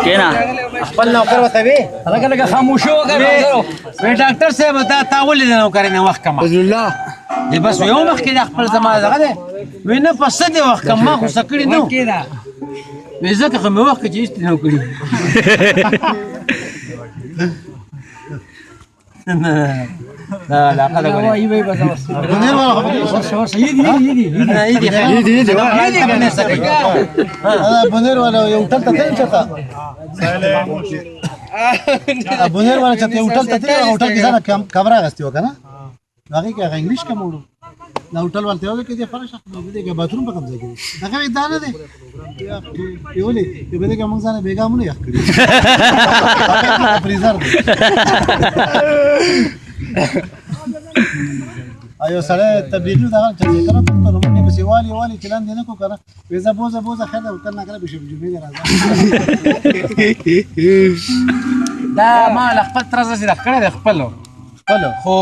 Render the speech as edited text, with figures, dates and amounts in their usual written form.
کینا خپل نوکر وته وی لکه لکه خاموشي وکړه وی ډاکټر صاحب تا ولې د نوکر نه وخت کما رسول الله دی بس یو مخ کې د خپل زما دغه دی وی نه پس دې وخت کما خو سکړی نو وی ځکه خو مې وخت کې هیڅ نه کړی لا لا هذا هو ايوه بس بنير ولا يدي بنير ولا يوتل تتل چتا بنير ولا چتا يوتل تتل هوټل کې ځنه کمره غستي وکنه هغه کې انګلیش کوم وړو دا هوټل ولته یو کې دې فرش دې کې باتروم په کوم ځای کې هغه دا نه دی یولې په دې کې موږ ځنه بیګامونه یخ کړی فریزر دی ایو سره تبلیغ دا چې کنه ته نو باندې بس والی چلان دي نه کو کنه وېزا بوزا خیر وکړه نه کړه بشه جمعې راځه دا ما خپل ترزه سره کړه خپل خو